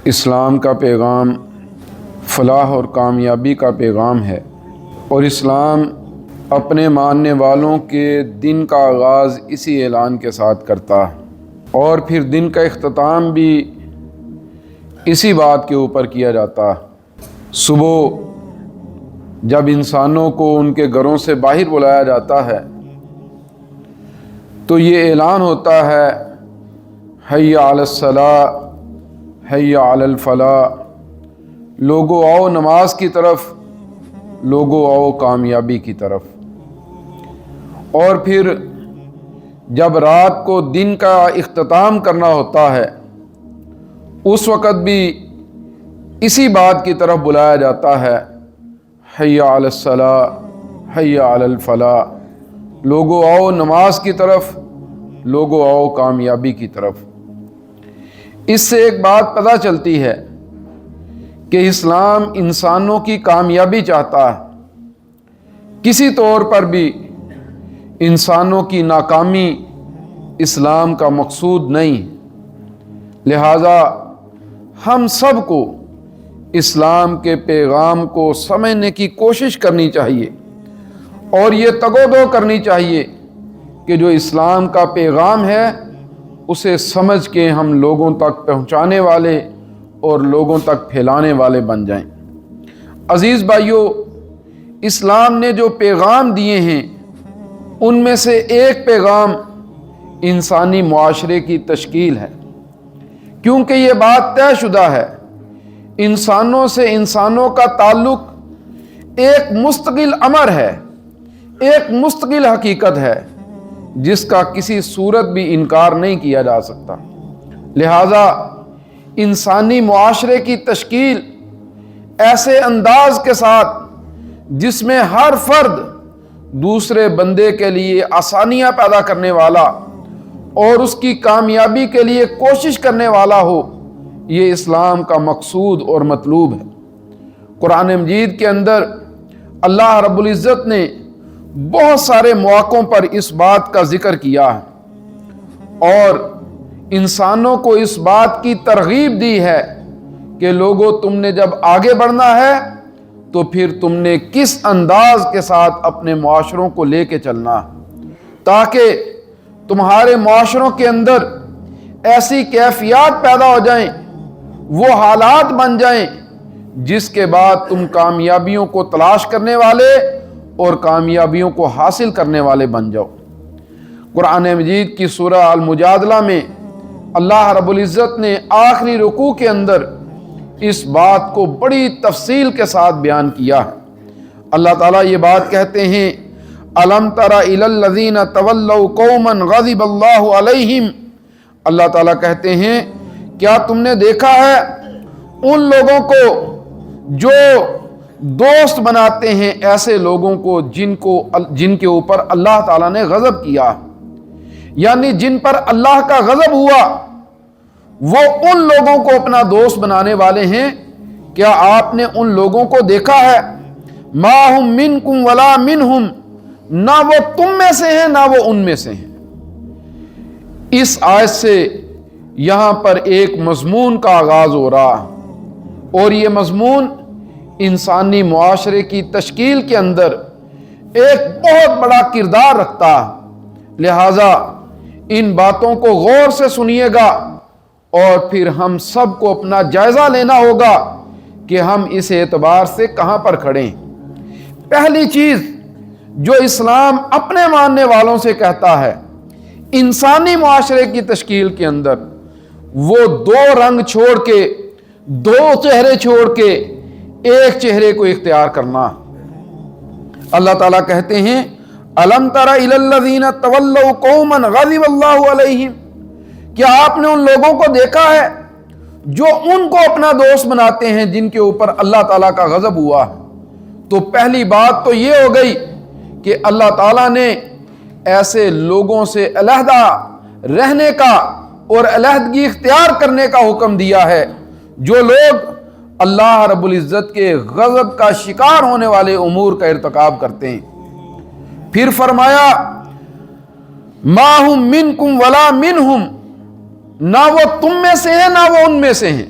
اسلام کا پیغام فلاح اور کامیابی کا پیغام ہے، اور اسلام اپنے ماننے والوں کے دن کا آغاز اسی اعلان کے ساتھ کرتا ہے، اور پھر دن کا اختتام بھی اسی بات کے اوپر کیا جاتا ہے۔ صبح جب انسانوں کو ان کے گھروں سے باہر بلایا جاتا ہے تو یہ اعلان ہوتا ہے، حی علی الصلاۃ حی علی الفلاح، لوگو آؤ نماز کی طرف، لوگو آؤ کامیابی کی طرف۔ اور پھر جب رات کو دن کا اختتام کرنا ہوتا ہے اس وقت بھی اسی بات کی طرف بلایا جاتا ہے، حی علی الصلاۃ حی علی الفلاح، لوگو آؤ نماز کی طرف، لوگو آؤ کامیابی کی طرف۔ اس سے ایک بات پتہ چلتی ہے کہ اسلام انسانوں کی کامیابی چاہتا ہے، کسی طور پر بھی انسانوں کی ناکامی اسلام کا مقصود نہیں۔ لہذا ہم سب کو اسلام کے پیغام کو سمجھنے کی کوشش کرنی چاہیے، اور یہ تگ و دو کرنی چاہیے کہ جو اسلام کا پیغام ہے اسے سمجھ کے ہم لوگوں تک پہنچانے والے اور لوگوں تک پھیلانے والے بن جائیں۔ عزیز بھائیو، اسلام نے جو پیغام دیے ہیں ان میں سے ایک پیغام انسانی معاشرے کی تشکیل ہے، کیونکہ یہ بات طے شدہ ہے، انسانوں سے انسانوں کا تعلق ایک مستقل امر ہے، ایک مستقل حقیقت ہے جس کا کسی صورت بھی انکار نہیں کیا جا سکتا۔ لہذا انسانی معاشرے کی تشکیل ایسے انداز کے ساتھ جس میں ہر فرد دوسرے بندے کے لیے آسانیاں پیدا کرنے والا اور اس کی کامیابی کے لیے کوشش کرنے والا ہو، یہ اسلام کا مقصود اور مطلوب ہے۔ قرآن مجید کے اندر اللہ رب العزت نے بہت سارے مواقعوں پر اس بات کا ذکر کیا ہے اور انسانوں کو اس بات کی ترغیب دی ہے کہ لوگوں، تم نے جب آگے بڑھنا ہے تو پھر تم نے کس انداز کے ساتھ اپنے معاشروں کو لے کے چلنا، تاکہ تمہارے معاشروں کے اندر ایسی کیفیات پیدا ہو جائیں، وہ حالات بن جائیں جس کے بعد تم کامیابیوں کو تلاش کرنے والے اور کامیابیوں کو حاصل کرنے والے بن جاؤ۔ قرآن مجید کی سورہ المجادلہ میں اللہ رب العزت نے آخری رکوع کے اندر اس بات کو بڑی تفصیل کے ساتھ بیان کیا ہے۔ اللہ تعالیٰ یہ بات کہتے ہیں، الم تر الی الذین تولوا قوما غضب اللہ علیہم، اللہ تعالیٰ کہتے ہیں کیا تم نے دیکھا ہے ان لوگوں کو جو دوست بناتے ہیں ایسے لوگوں کو جن کے اوپر اللہ تعالیٰ نے غضب کیا، یعنی جن پر اللہ کا غضب ہوا، وہ ان لوگوں کو اپنا دوست بنانے والے ہیں۔ کیا آپ نے ان لوگوں کو دیکھا ہے؟ ما ہم منکم ولا منہم، نہ وہ تم میں سے ہیں نہ وہ ان میں سے ہیں۔ اس آیت سے یہاں پر ایک مضمون کا آغاز ہو رہا ہے، اور یہ مضمون انسانی معاشرے کی تشکیل کے اندر ایک بہت بڑا کردار رکھتا ہے۔ لہذا ان باتوں کو غور سے سنیے گا، اور پھر ہم سب کو اپنا جائزہ لینا ہوگا کہ ہم اس اعتبار سے کہاں پر کھڑے ہیں۔ پہلی چیز جو اسلام اپنے ماننے والوں سے کہتا ہے انسانی معاشرے کی تشکیل کے اندر، وہ دو رنگ چھوڑ کے، دو چہرے چھوڑ کے ایک چہرے کو اختیار کرنا۔ اللہ تعالیٰ کہتے ہیں، الم تر الی الذین تولوا قوما غضب اللہ علیہم، کیا آپ نے ان لوگوں کو دیکھا ہے جو ان کو اپنا دوست بناتے ہیں جن کے اوپر اللہ تعالیٰ کا غضب ہوا؟ تو پہلی بات تو یہ ہو گئی کہ اللہ تعالیٰ نے ایسے لوگوں سے علیحدہ رہنے کا اور علیحدگی اختیار کرنے کا حکم دیا ہے جو لوگ اللہ رب العزت کے غضب کا شکار ہونے والے امور کا ارتکاب کرتے ہیں۔ پھر فرمایا، ما ہم منکم ولا منہم، نہ وہ تم میں سے ہیں نہ وہ ان میں سے ہیں۔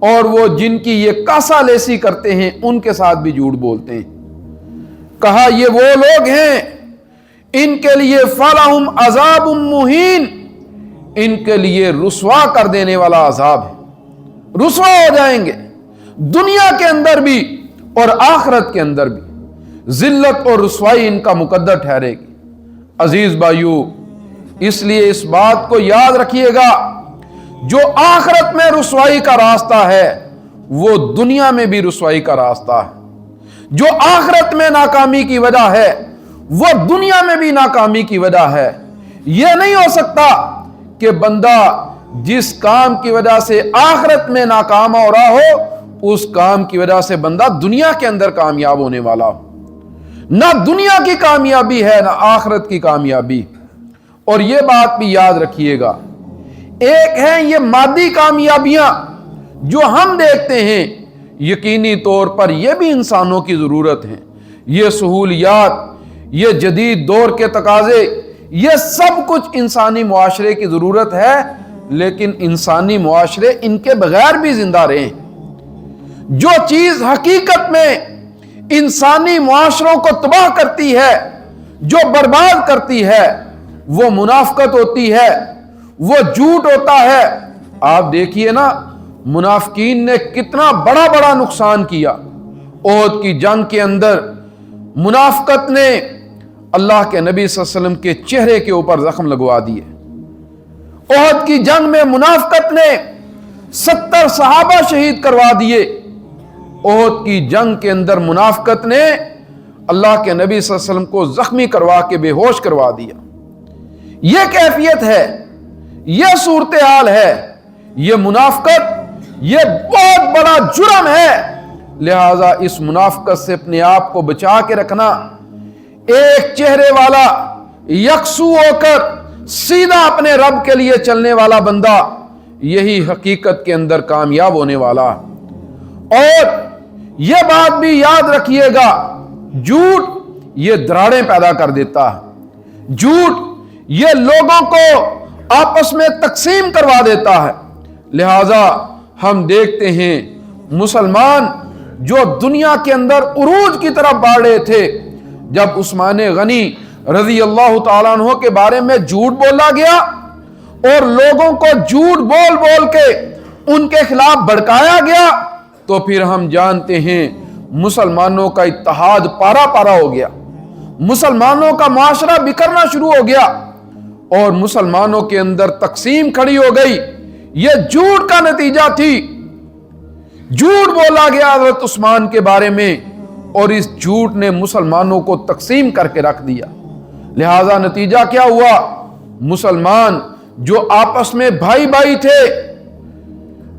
اور وہ جن کی یہ کاسا لیسی کرتے ہیں ان کے ساتھ بھی جھوٹ بولتے ہیں۔ کہا یہ وہ لوگ ہیں ان کے لیے فلہم عذاب مہین، ان کے لیے رسوا کر دینے والا عذاب ہے، رسوا ہو جائیں گے دنیا کے اندر بھی اور آخرت کے اندر بھی، ذلت اور رسوائی ان کا مقدر ٹھہرے گی۔ عزیز بھائیو، اس لیے اس بات کو یاد رکھیے گا، جو آخرت میں رسوائی کا راستہ ہے وہ دنیا میں بھی رسوائی کا راستہ ہے، جو آخرت میں ناکامی کی وجہ ہے وہ دنیا میں بھی ناکامی کی وجہ ہے۔ یہ نہیں ہو سکتا کہ بندہ جس کام کی وجہ سے آخرت میں ناکام ہو رہا ہو اس کام کی وجہ سے بندہ دنیا کے اندر کامیاب ہونے والا ہو۔ نہ دنیا کی کامیابی ہے نہ آخرت کی کامیابی۔ اور یہ بات بھی یاد رکھیے گا، ایک ہیں یہ مادی کامیابیاں جو ہم دیکھتے ہیں، یقینی طور پر یہ بھی انسانوں کی ضرورت ہے، یہ سہولیات، یہ جدید دور کے تقاضے، یہ سب کچھ انسانی معاشرے کی ضرورت ہے، لیکن انسانی معاشرے ان کے بغیر بھی زندہ رہے ہیں۔ جو چیز حقیقت میں انسانی معاشروں کو تباہ کرتی ہے، جو برباد کرتی ہے، وہ منافقت ہوتی ہے، وہ جھوٹ ہوتا ہے۔ آپ دیکھیے نا، منافقین نے کتنا بڑا بڑا نقصان کیا۔ احد کی جنگ کے اندر منافقت نے اللہ کے نبی صلی اللہ علیہ وسلم کے چہرے کے اوپر زخم لگوا دیے۔ احد کی جنگ میں منافقت نے 70 صحابہ شہید کروا دیے۔ احد کی جنگ کے اندر منافقت نے اللہ کے نبی صلی اللہ علیہ وسلم کو زخمی کروا کے بے ہوش کروا دیا۔ یہ کیفیت ہے، یہ صورتحال ہے، یہ منافقت، یہ بہت بڑا جرم ہے۔ لہذا اس منافقت سے اپنے آپ کو بچا کے رکھنا، ایک چہرے والا یکسو ہو کر سیدھا اپنے رب کے لیے چلنے والا بندہ یہی حقیقت کے اندر کامیاب ہونے والا۔ اور یہ بات بھی یاد رکھیے گا، جھوٹ یہ دراڑیں پیدا کر دیتا ہے، جھوٹ یہ لوگوں کو آپس میں تقسیم کروا دیتا ہے۔ لہذا ہم دیکھتے ہیں مسلمان جو دنیا کے اندر عروج کی طرف بڑھ رہے تھے، جب عثمان غنی رضی اللہ تعالیٰ عنہ کے بارے میں جھوٹ بولا گیا اور لوگوں کو جھوٹ بول بول کے ان کے خلاف بھڑکایا گیا، تو پھر ہم جانتے ہیں مسلمانوں کا اتحاد پارا پارا ہو گیا، مسلمانوں کا معاشرہ بکھرنا شروع ہو گیا اور مسلمانوں کے اندر تقسیم کھڑی ہو گئی۔ یہ جھوٹ کا نتیجہ تھی، جھوٹ بولا گیا حضرت عثمان کے بارے میں اور اس جھوٹ نے مسلمانوں کو تقسیم کر کے رکھ دیا۔ لہذا نتیجہ کیا ہوا؟ مسلمان جو آپس میں بھائی بھائی تھے،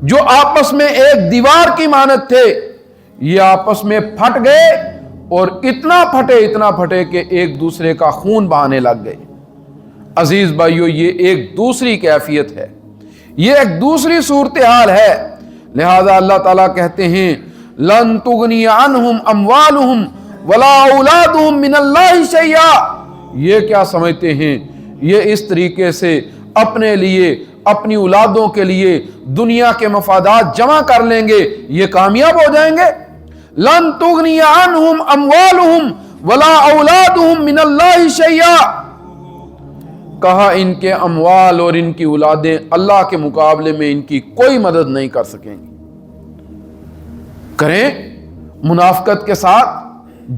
جو آپس میں ایک دیوار کی مانند تھے، یہ آپس میں پھٹ گئے اور اتنا پھٹے کہ ایک دوسرے کا خون بہانے لگ گئے۔ عزیز بھائیو، یہ ایک دوسری کیفیت ہے، یہ ایک دوسری صورتحال ہے۔ لہذا اللہ تعالیٰ کہتے ہیں لن تغنی عنہم اموالہم ولا اولادہم من اللہ شیئا۔ یہ کیا سمجھتے ہیں؟ یہ اس طریقے سے اپنے لیے، اپنی اولادوں کے لیے دنیا کے مفادات جمع کر لیں گے، یہ کامیاب ہو جائیں گے؟ لن تغنی عنہم اموالہم ولا اولادہم من اللہ شیئا۔ کہا ان کے اموال اور ان کی اولادیں اللہ کے مقابلے میں ان کی کوئی مدد نہیں کر سکیں گی۔ کریں منافقت کے ساتھ،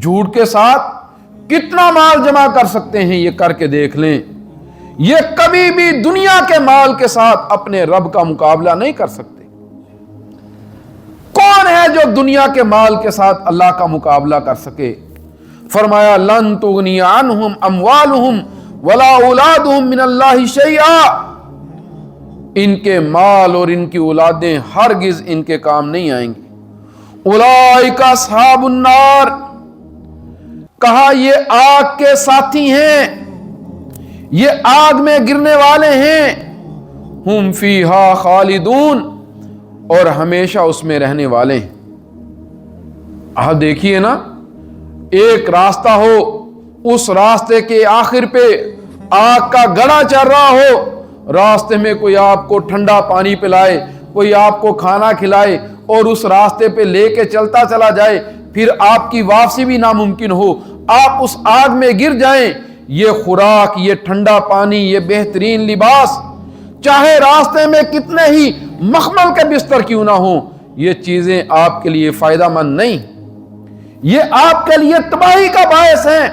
جھوٹ کے ساتھ کتنا مال جمع کر سکتے ہیں، یہ کر کے دیکھ لیں۔ یہ کبھی بھی دنیا کے مال کے ساتھ اپنے رب کا مقابلہ نہیں کر سکتے۔ کون ہے جو دنیا کے مال کے ساتھ اللہ کا مقابلہ کر سکے؟ فرمایا لن تغنی عنہم اموالہم ولا اولادہم من اللہ شیئا۔ ان کے مال اور ان کی اولادیں ہرگز ان کے کام نہیں آئیں گی۔ اولئک اصحاب النار، کہا یہ آگ کے ساتھی ہیں، یہ آگ میں گرنے والے ہیں۔ ہم فیہا خالدون، اور ہمیشہ اس میں رہنے والے ہیں۔ آپ دیکھیے نا، ایک راستہ ہو، اس راستے کے آخر پہ آگ کا گڑھا چل رہا ہو، راستے میں کوئی آپ کو ٹھنڈا پانی پلائے، کوئی آپ کو کھانا کھلائے اور اس راستے پہ لے کے چلتا چلا جائے، پھر آپ کی واپسی بھی ناممکن ہو، آپ اس آگ میں گر جائیں، یہ خوراک، یہ ٹھنڈا پانی، یہ بہترین لباس، چاہے راستے میں کتنے ہی مخمل کے بستر کیوں نہ ہوں، یہ چیزیں آپ کے لیے فائدہ مند نہیں، یہ آپ کے لیے تباہی کا باعث ہیں،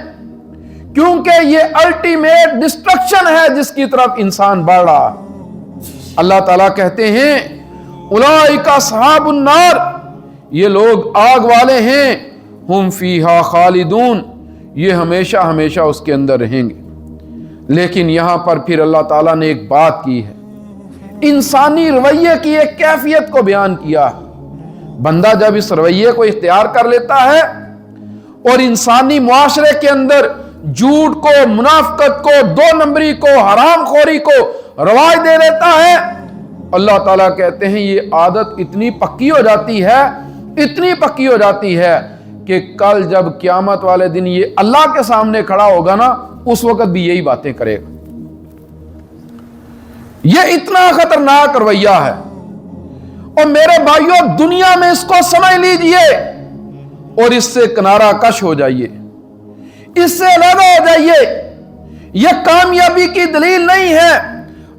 کیونکہ یہ الٹیمیٹ ڈسٹرکشن ہے جس کی طرف انسان بڑھ رہا۔ اللہ تعالیٰ کہتے ہیں اولئک اصحاب النار، یہ لوگ آگ والے ہیں، ہم فیہا خالدون، یہ ہمیشہ ہمیشہ اس کے اندر رہیں گے۔ لیکن یہاں پر پھر اللہ تعالیٰ نے ایک بات کی ہے، انسانی رویے کی ایک کیفیت کو بیان کیا۔ بندہ جب اس رویے کو اختیار کر لیتا ہے اور انسانی معاشرے کے اندر جھوٹ کو، منافقت کو، دو نمبری کو، حرام خوری کو رواج دے دیتا ہے، اللہ تعالیٰ کہتے ہیں یہ عادت اتنی پکی ہو جاتی ہے، اتنی پکی ہو جاتی ہے کہ کل جب قیامت والے دن یہ اللہ کے سامنے کھڑا ہوگا نا، اس وقت بھی یہی باتیں کرے گا۔ یہ اتنا خطرناک رویہ ہے، اور میرے بھائیوں دنیا میں اس کو سمجھ لیجئے اور اس سے کنارہ کش ہو جائیے، اس سے علیحدہ ہو جائیے، یہ کامیابی کی دلیل نہیں ہے۔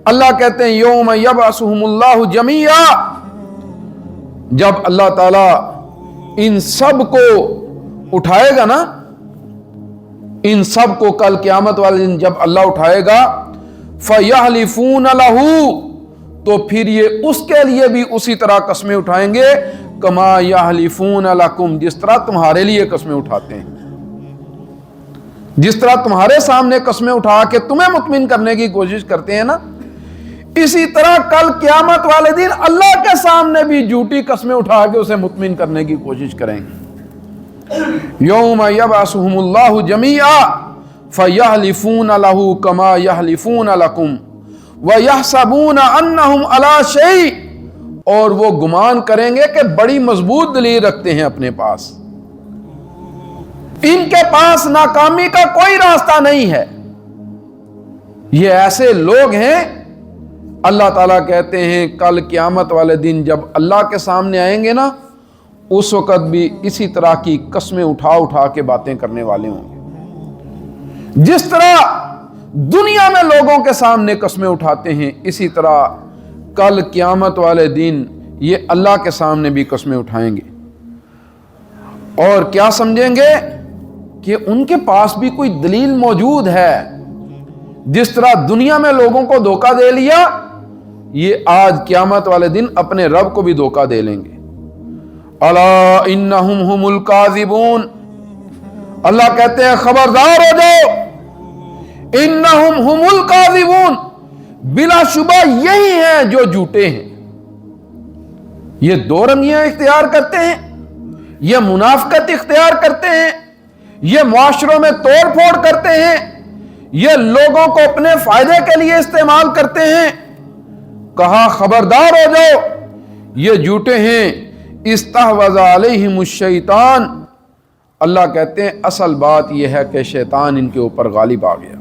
اللہ کہتے ہیں یوم یبعثہم اللہ جمیعا، جب اللہ تعالیٰ ان سب کو اٹھائے گا نا، ان سب کو کل قیامت والے دن جب اللہ اٹھائے گا، فَيَحْلِفُونَ لَهُ، تو پھر یہ اس کے لیے بھی اسی طرح قسمیں اٹھائیں گے، کما یحلفون لکم، جس طرح تمہارے لیے قسمیں اٹھاتے ہیں، جس طرح تمہارے سامنے قسمیں اٹھا کے تمہیں مطمئن کرنے کی کوشش کرتے ہیں نا، اسی طرح کل قیامت والے دن اللہ کے سامنے بھی جھوٹی قسمیں اٹھا کے اسے مطمئن کرنے کی کوشش کریں گے۔ یوم یبعثہم اللہ جمیعا فیحلفون لہ کما یحلفون لکم ویحسبون انہم علی شیء، اور وہ گمان کریں گے کہ بڑی مضبوط دلیل رکھتے ہیں اپنے پاس، ان کے پاس ناکامی کا کوئی راستہ نہیں ہے۔ یہ ایسے لوگ ہیں، اللہ تعالیٰ کہتے ہیں کل قیامت والے دن جب اللہ کے سامنے آئیں گے نا، اس وقت بھی اسی طرح کی قسمیں اٹھا اٹھا کے باتیں کرنے والے ہوں گے۔ جس طرح دنیا میں لوگوں کے سامنے قسمیں اٹھاتے ہیں، اسی طرح کل قیامت والے دن یہ اللہ کے سامنے بھی قسمیں اٹھائیں گے، اور کیا سمجھیں گے کہ ان کے پاس بھی کوئی دلیل موجود ہے۔ جس طرح دنیا میں لوگوں کو دھوکہ دے لیا، یہ آج قیامت والے دن اپنے رب کو بھی دھوکہ دے لیں گے۔ الا انہم ہم الکاذبون، اللہ کہتے ہیں خبردار ہو جاؤ، انہم ہم الکاذبون، بلا شبہ یہی ہیں جو جھوٹے ہیں۔ یہ دو رنگیاں اختیار کرتے ہیں، یہ منافقت اختیار کرتے ہیں، یہ معاشروں میں توڑ پھوڑ کرتے ہیں، یہ لوگوں کو اپنے فائدے کے لیے استعمال کرتے ہیں۔ کہا خبردار ہو جاؤ، یہ جھوٹے ہیں۔ استحوذ علیہم الشیطان، اللہ کہتے ہیں اصل بات یہ ہے کہ شیطان ان کے اوپر غالب آ گیا،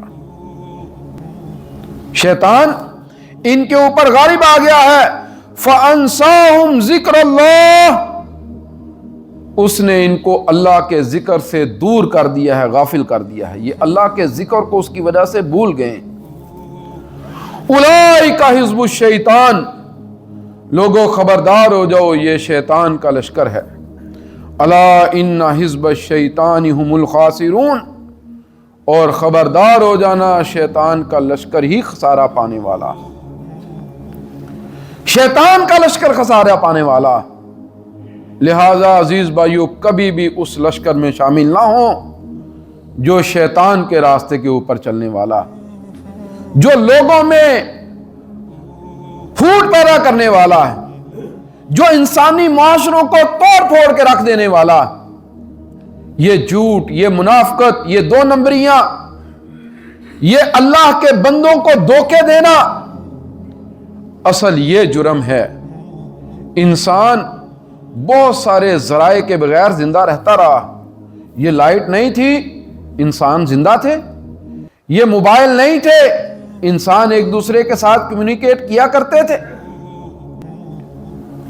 شیطان ان کے اوپر غالب آ گیا ہے۔ فَأَنْسَاهُمْ ذِكْرَ اللَّهِ، اس نے ان کو اللہ کے ذکر سے دور کر دیا ہے، غافل کر دیا ہے، یہ اللہ کے ذکر کو اس کی وجہ سے بھول گئے۔ اولئک حزب الشیطان، لوگوں خبردار ہو جاؤ، یہ شیطان کا لشکر ہے۔ الا ان حزب الشیطان هم الخاسرون، اور خبردار ہو جانا شیطان کا لشکر ہی خسارہ پانے والا، شیطان کا لشکر خسارہ پانے والا۔ لہذا عزیز بھائیو، کبھی بھی اس لشکر میں شامل نہ ہوں جو شیطان کے راستے کے اوپر چلنے والا، جو لوگوں میں پھوٹ پیدا کرنے والا ہے، جو انسانی معاشروں کو توڑ پھوڑ کے رکھ دینے والا۔ یہ جھوٹ، یہ منافقت، یہ دو نمبریاں، یہ اللہ کے بندوں کو دھوکے دینا، اصل یہ جرم ہے۔ انسان بہت سارے ذرائع کے بغیر زندہ رہتا رہا، یہ لائٹ نہیں تھی، انسان زندہ تھے، یہ موبائل نہیں تھے، انسان ایک دوسرے کے ساتھ کمیونیکیٹ کیا کرتے تھے۔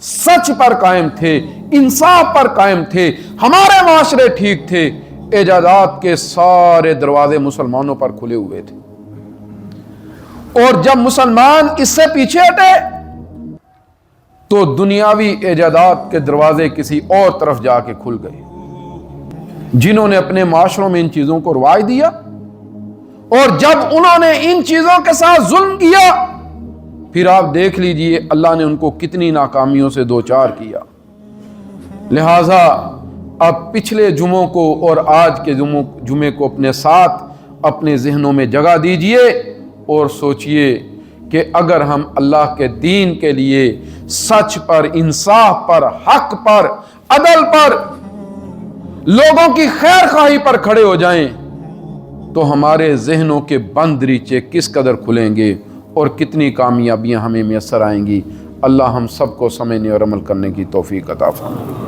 سچ پر قائم تھے، انصاف پر قائم تھے، ہمارے معاشرے ٹھیک تھے، اعجازات کے سارے دروازے مسلمانوں پر کھلے ہوئے تھے۔ اور جب مسلمان اس سے پیچھے ہٹے تو دنیاوی اعجازات کے دروازے کسی اور طرف جا کے کھل گئے۔ جنہوں نے اپنے معاشروں میں ان چیزوں کو رواج دیا اور جب انہوں نے ان چیزوں کے ساتھ ظلم کیا، پھر آپ دیکھ لیجئے اللہ نے ان کو کتنی ناکامیوں سے دوچار کیا۔ لہٰذا اب پچھلے جمعوں کو اور آج کے جمعے کو اپنے ساتھ اپنے ذہنوں میں جگہ دیجئے اور سوچئے کہ اگر ہم اللہ کے دین کے لیے سچ پر، انصاف پر، حق پر، عدل پر، لوگوں کی خیر خواہی پر کھڑے ہو جائیں تو ہمارے ذہنوں کے بند دریچے کس قدر کھلیں گے اور کتنی کامیابیاں ہمیں میسر آئیں گی۔ اللہ ہم سب کو سمجھنے اور عمل کرنے کی توفیق عطا فرمائے۔